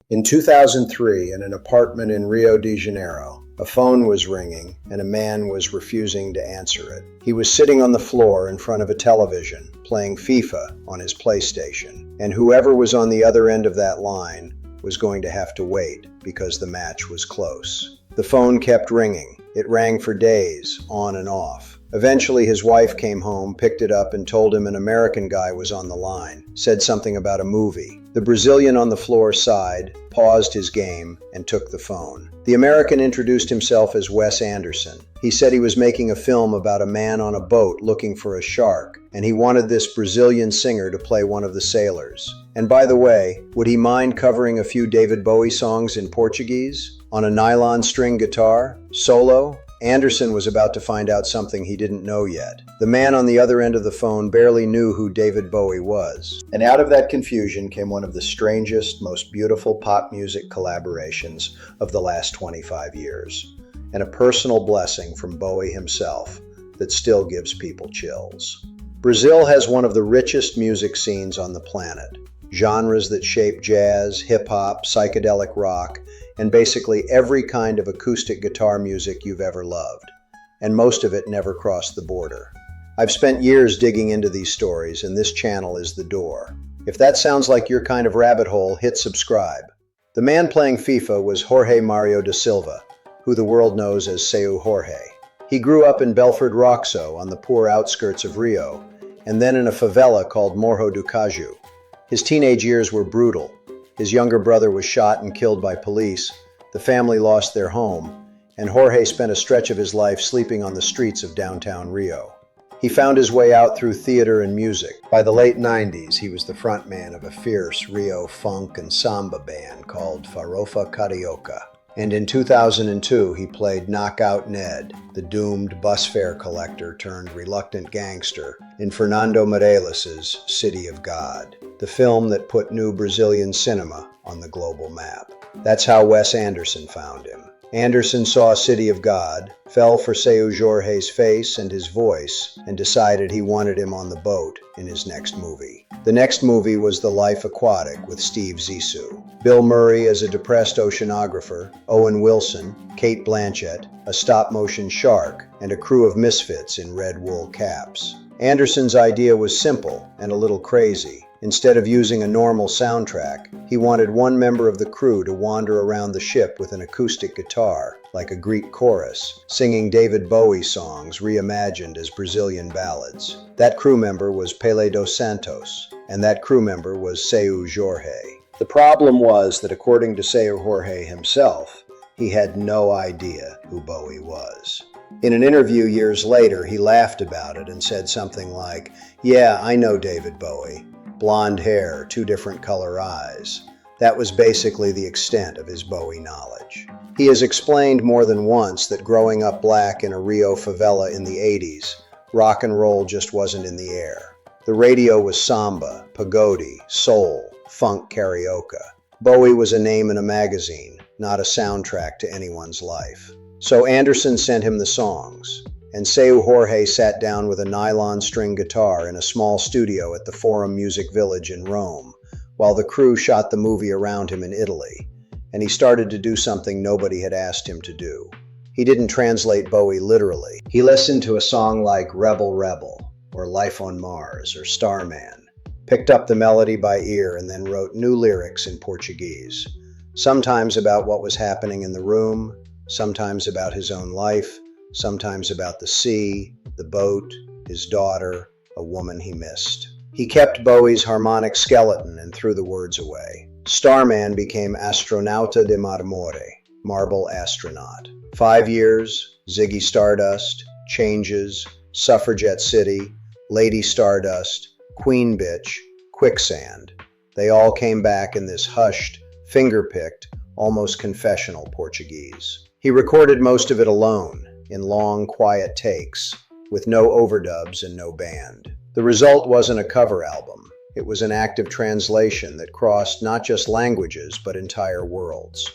In 2003, in an apartment in Rio de Janeiro, a phone was ringing and a man was refusing to answer it. He was sitting on the floor in front of a television, playing FIFA on his PlayStation, and whoever was on the other end of that line was going to have to wait because the match was close. The phone kept ringing. It rang for days, on and off. Eventually, his wife came home, picked it up, and told him an American guy was on the line, said something about a movie. The Brazilian on the floor sighed, paused his game, and took the phone. The American introduced himself as Wes Anderson. He said he was making a film about a man on a boat looking for a shark, and he wanted this Brazilian singer to play one of the sailors. And by the way, would he mind covering a few David Bowie songs in Portuguese? On a nylon string guitar? Solo? Anderson was about to find out something he didn't know yet. The man on the other end of the phone barely knew who David Bowie was. And out of that confusion came one of the strangest, most beautiful pop music collaborations of the last 25 years. And a personal blessing from Bowie himself that still gives people chills. Brazil has one of the richest music scenes on the planet. Genres that shape jazz, hip-hop, psychedelic rock, and basically every kind of acoustic guitar music you've ever loved. And most of it never crossed the border. I've spent years digging into these stories, and this channel is the door. If that sounds like your kind of rabbit hole, hit subscribe. The man playing FIFA was Jorge Mario da Silva, who the world knows as Seu Jorge. He grew up in Belford Roxo on the poor outskirts of Rio, and then in a favela called Morro do Caju. His teenage years were brutal. His younger brother was shot and killed by police, the family lost their home, and Jorge spent a stretch of his life sleeping on the streets of downtown Rio. He found his way out through theater and music. By the late 90s, he was the frontman of a fierce Rio funk and samba band called Farofa Carioca. And in 2002, he played Knockout Ned, the doomed bus fare collector turned reluctant gangster in Fernando Meirelles' City of God, the film that put new Brazilian cinema on the global map. That's how Wes Anderson found him. Anderson saw City of God, fell for Seu Jorge's face and his voice, and decided he wanted him on the boat in his next movie. The next movie was the Life Aquatic with Steve Zissou. Bill Murray as a depressed oceanographer, Owen Wilson, Kate Blanchett, a stop-motion shark, and a crew of misfits in red wool caps. Anderson's idea was simple and a little crazy. Instead of using a normal soundtrack, he wanted one member of the crew to wander around the ship with an acoustic guitar, like a Greek chorus, singing David Bowie songs reimagined as Brazilian ballads. That crew member was Pelé dos Santos, and that crew member was Seu Jorge. The problem was that according to Seu Jorge himself, he had no idea who Bowie was. In an interview years later, he laughed about it and said something like, "Yeah, I know David Bowie. Blonde hair, two different color eyes." That was basically the extent of his Bowie knowledge. He has explained more than once that growing up black in a Rio favela in the 80s, rock and roll just wasn't in the air. The radio was samba, pagode, soul, funk karaoke. Bowie was a name in a magazine, not a soundtrack to anyone's life. So Anderson sent him the songs, and Seu Jorge sat down with a nylon string guitar in a small studio at the Forum Music Village in Rome, while the crew shot the movie around him in Italy, and he started to do something nobody had asked him to do. He didn't translate Bowie literally. He listened to a song like Rebel Rebel, or Life on Mars, or Starman, picked up the melody by ear, and then wrote new lyrics in Portuguese, sometimes about what was happening in the room, sometimes about his own life, sometimes about the sea, the boat, his daughter, a woman he missed. He kept Bowie's harmonic skeleton and threw the words away. Starman became Astronauta de Marmore, Marble Astronaut. 5 years, Ziggy Stardust, Changes, Suffragette City, Lady Stardust, Queen Bitch, Quicksand. They all came back in this hushed, finger-picked, almost confessional Portuguese. He recorded most of it alone, in long, quiet takes, with no overdubs and no band. The result wasn't a cover album. It was an active translation that crossed not just languages, but entire worlds,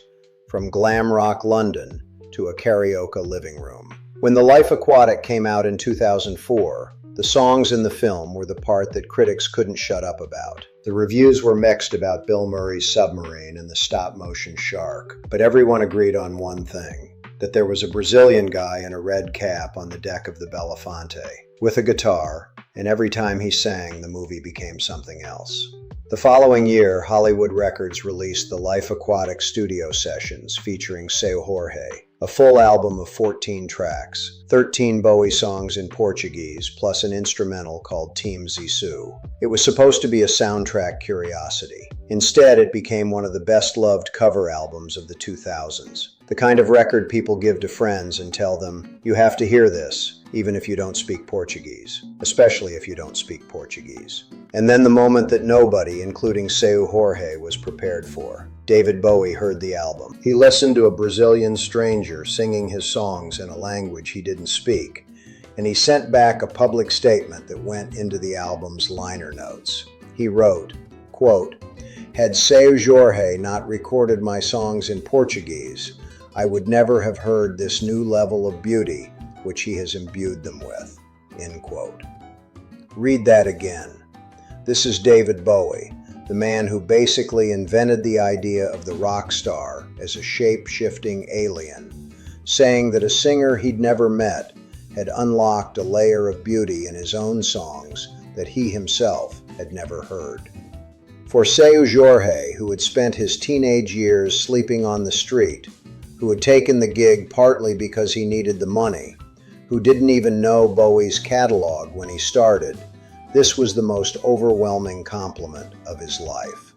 from glam rock London to a karaoke living room. When The Life Aquatic came out in 2004, The songs in the film were the part that critics couldn't shut up about. The reviews were mixed about Bill Murray's submarine and the stop-motion shark, but everyone agreed on one thing, that there was a Brazilian guy in a red cap on the deck of the Belafonte, with a guitar, and every time he sang, the movie became something else. The following year, Hollywood Records released the Life Aquatic studio sessions featuring Seu Jorge, a full album of 14 tracks, 13 Bowie songs in Portuguese, plus an instrumental called Team Zissou. It was supposed to be a soundtrack curiosity. Instead, it became one of the best-loved cover albums of the 2000s. The kind of record people give to friends and tell them, you have to hear this, even if you don't speak Portuguese, especially if you don't speak Portuguese. And then the moment that nobody, including Seu Jorge, was prepared for. David Bowie heard the album. He listened to a Brazilian stranger singing his songs in a language he didn't speak, and he sent back a public statement that went into the album's liner notes. He wrote, quote, "Had Seu Jorge not recorded my songs in Portuguese, I would never have heard this new level of beauty which he has imbued them with." End quote. Read that again. This is David Bowie, the man who basically invented the idea of the rock star as a shape-shifting alien, saying that a singer he'd never met had unlocked a layer of beauty in his own songs that he himself had never heard. For Seu Jorge, who had spent his teenage years sleeping on the street, who had taken the gig partly because he needed the money, who didn't even know Bowie's catalog when he started, this was the most overwhelming compliment of his life.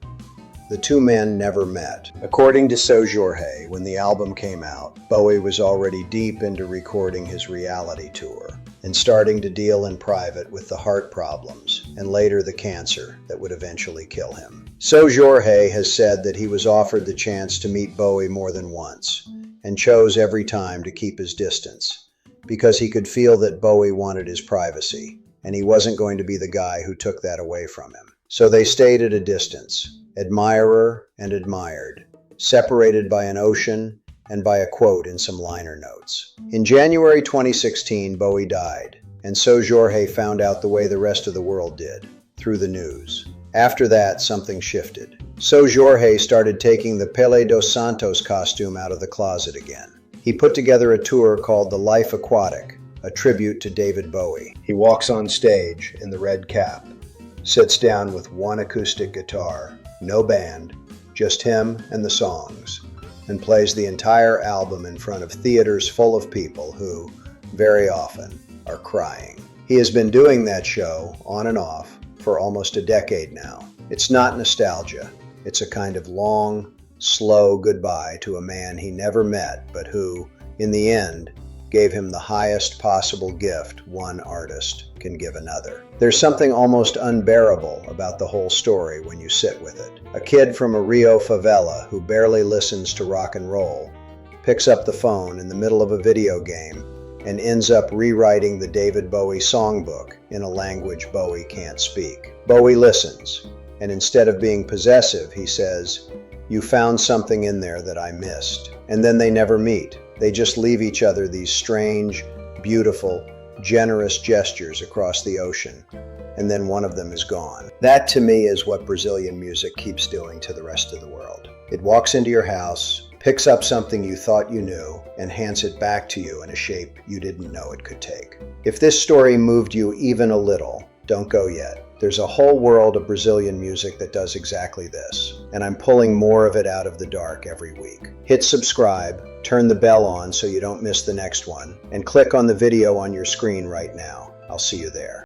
The two men never met. According to Seu Jorge, when the album came out, Bowie was already deep into recording his reality tour and starting to deal in private with the heart problems and later the cancer that would eventually kill him. Seu Jorge has said that he was offered the chance to meet Bowie more than once and chose every time to keep his distance because he could feel that Bowie wanted his privacy, and he wasn't going to be the guy who took that away from him. So they stayed at a distance, admirer and admired, separated by an ocean and by a quote in some liner notes. In January 2016, Bowie died, and Seu Jorge found out the way the rest of the world did, through the news. After that, something shifted. Seu Jorge started taking the Pele dos Santos costume out of the closet again. He put together a tour called the Life Aquatic, a tribute to David Bowie. He walks on stage in the red cap, sits down with one acoustic guitar, no band, just him and the songs, and plays the entire album in front of theaters full of people who, very often, are crying. He has been doing that show, on and off, for almost a decade now. It's not nostalgia. It's a kind of long, slow goodbye to a man he never met, but who, in the end, gave him the highest possible gift one artist can give another. There's something almost unbearable about the whole story when you sit with it. A kid from a Rio favela who barely listens to rock and roll picks up the phone in the middle of a video game and ends up rewriting the David Bowie songbook in a language Bowie can't speak. Bowie listens, and instead of being possessive, he says, "You found something in there that I missed." And then they never meet. They just leave each other these strange, beautiful, generous gestures across the ocean, and then one of them is gone. That, to me, is what Brazilian music keeps doing to the rest of the world. It walks into your house, picks up something you thought you knew, and hands it back to you in a shape you didn't know it could take. If this story moved you even a little, don't go yet. There's a whole world of Brazilian music that does exactly this, and I'm pulling more of it out of the dark every week. Hit subscribe, turn the bell on so you don't miss the next one, and click on the video on your screen right now. I'll see you there.